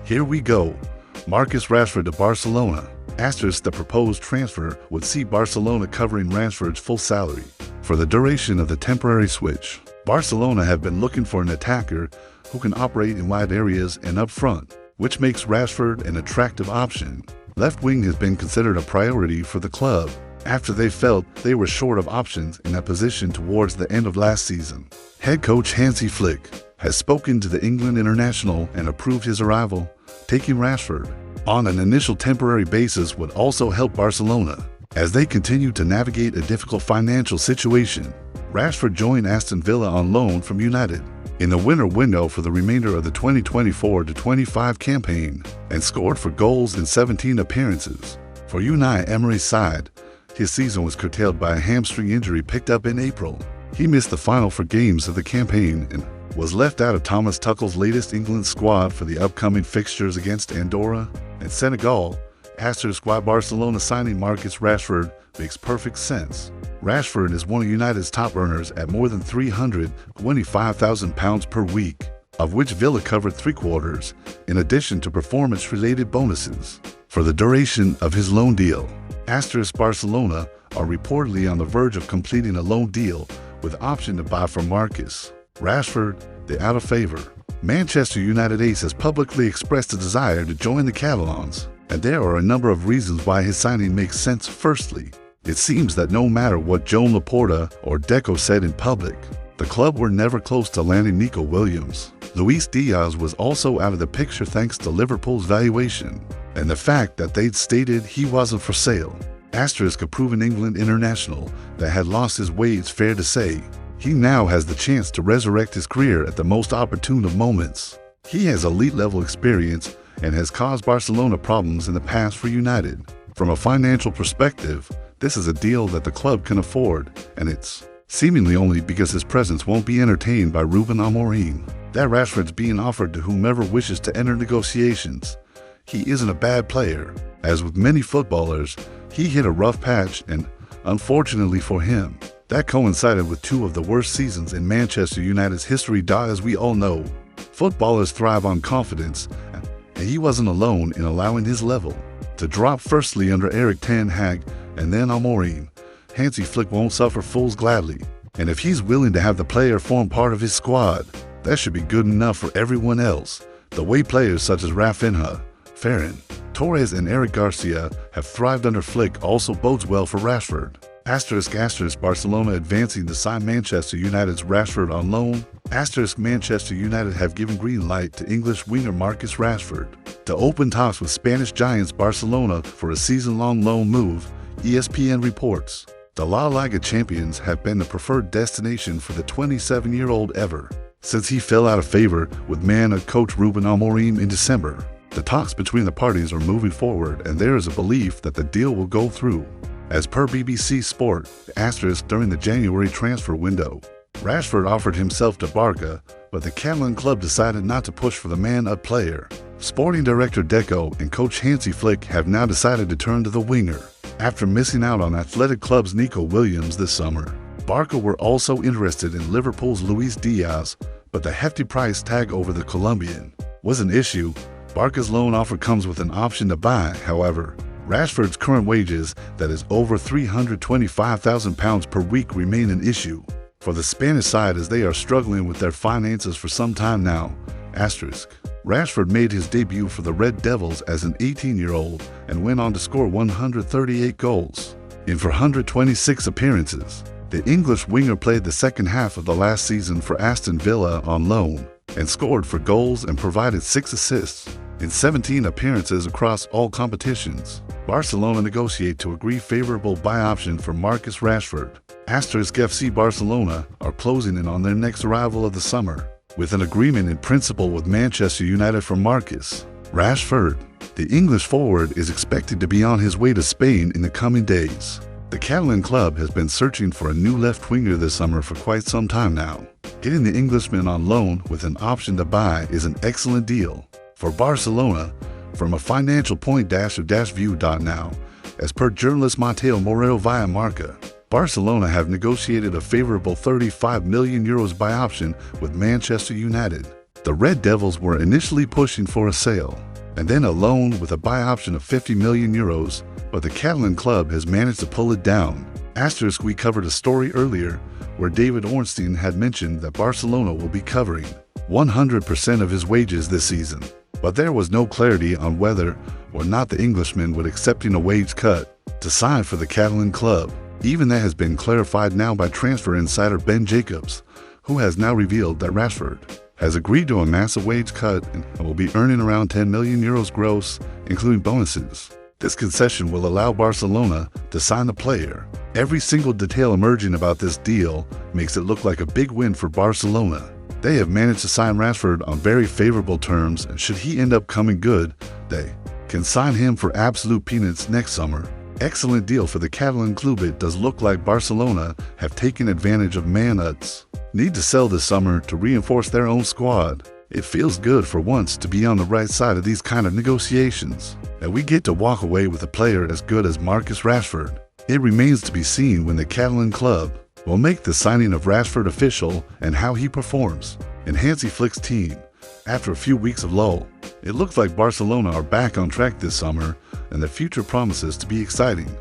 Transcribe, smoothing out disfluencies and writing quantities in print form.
Here we go. Marcus Rashford to Barcelona. Asterisk, the proposed transfer would see Barcelona covering Rashford's full salary for the duration of the temporary switch. Barcelona have been looking for an attacker who can operate in wide areas and up front, which makes Rashford an attractive option. Left wing has been considered a priority for the club after they felt they were short of options in that position towards the end of last season. Head coach Hansi Flick has spoken to the England international and approved his arrival. Taking Rashford on an initial temporary basis would also help Barcelona as they continue to navigate a difficult financial situation. Rashford joined Aston Villa on loan from United in the winter window for the remainder of the 2024-25 campaign and scored for goals in 17 appearances. For Unai Emery's side, his season was curtailed by a hamstring injury picked up in April. He missed the final 4 games of the campaign and was left out of Thomas Tuchel's latest England squad for the upcoming fixtures against Andorra and Senegal. Asterisk, why Barcelona signing Marcus Rashford makes perfect sense. Rashford is one of United's top earners at more than £325,000 per week, of which Villa covered 3/4, in addition to performance-related bonuses for the duration of his loan deal. Asterisk, Barcelona are reportedly on the verge of completing a loan deal with option to buy for Marcus Rashford. They're out of favor. Manchester United ace has publicly expressed a desire to join the Catalans, and there are a number of reasons why his signing makes sense. Firstly, it seems that no matter what Joan Laporta or Deco said in public, the club were never close to landing Nico Williams. Luis Diaz was also out of the picture thanks to Liverpool's valuation and the fact that they'd stated he wasn't for sale. Asterisk, a proven England international that had lost his way, it's fair to say. He now has the chance to resurrect his career at the most opportune of moments. He has elite-level experience and has caused Barcelona problems in the past for United. From a financial perspective, this is a deal that the club can afford, and it's seemingly only because his presence won't be entertained by Ruben Amorim that Rashford's being offered to whomever wishes to enter negotiations. He isn't a bad player. As with many footballers, he hit a rough patch, and unfortunately for him, that coincided with 2 of the worst seasons in Manchester United's history. As we all know, footballers thrive on confidence, and he wasn't alone in allowing his level to drop, firstly under Erik ten Hag and then Amorim. Hansi Flick won't suffer fools gladly, and if he's willing to have the player form part of his squad, that should be good enough for everyone else. The way players such as Rafinha, Ferran Torres and Eric Garcia have thrived under Flick also bodes well for Rashford. Asterisk, Barcelona advancing to sign Manchester United's Rashford on loan. Asterisk, Manchester United have given green light to English winger Marcus Rashford to open talks with Spanish giants Barcelona for a season-long loan move, ESPN reports. The La Liga champions have been the preferred destination for the 27-year-old ever since he fell out of favor with coach Ruben Amorim in December. The talks between the parties are moving forward, and there is a belief that the deal will go through. As per BBC Sport, asterisk, during the January transfer window, Rashford offered himself to Barca, but the Catalan club decided not to push for the man-up player. Sporting director Deco and coach Hansi Flick have now decided to turn to the winger after missing out on Athletic Club's Nico Williams this summer. Barca were also interested in Liverpool's Luis Diaz, but the hefty price tag over the Colombian was an issue. Barca's loan offer comes with an option to buy, however. Rashford's current wages, that is over £325,000 per week, remain an issue for the Spanish side as they are struggling with their finances for some time now. Asterisk. Rashford made his debut for the Red Devils as an 18-year-old and went on to score 138 goals in 426 appearances. The English winger played the second half of the last season for Aston Villa on loan and scored for goals and provided 6 assists in 17 appearances across all competitions. Barcelona negotiate to agree favorable buy option for Marcus Rashford. Asterisk, FC Barcelona are closing in on their next arrival of the summer with an agreement in principle with Manchester United for Marcus Rashford. The English forward is expected to be on his way to Spain in the coming days. The Catalan club has been searching for a new left winger this summer for quite some time now. Getting the Englishman on loan with an option to buy is an excellent deal for Barcelona from a financial point-view.now. As per journalist Mateo Moreno via Marca, Barcelona have negotiated a favorable €35 million buy option with Manchester United. The Red Devils were initially pushing for a sale and then a loan with a buy option of 50 million euros, but the Catalan club has managed to pull it down. Asterisk, we covered a story earlier where David Ornstein had mentioned that Barcelona will be covering 100% of his wages this season, but there was no clarity on whether or not the Englishman would accepting a wage cut to sign for the Catalan club. Even that has been clarified now by transfer insider Ben Jacobs, who has now revealed that Rashford has agreed to a massive wage cut and will be earning around 10 million euros gross, including bonuses. This concession will allow Barcelona to sign the player. Every single detail emerging about this deal makes it look like a big win for Barcelona. They have managed to sign Rashford on very favorable terms, and should he end up coming good, they can sign him for absolute peanuts next summer. Excellent deal for the Catalan club. It does look like Barcelona have taken advantage of Man-U's need to sell this summer to reinforce their own squad. It feels good for once to be on the right side of these kind of negotiations, and we get to walk away with a player as good as Marcus Rashford. It remains to be seen when the Catalan club will make the signing of Rashford official and how he performs in Hansi Flick's team. After a few weeks of lull, it looks like Barcelona are back on track this summer, and the future promises to be exciting.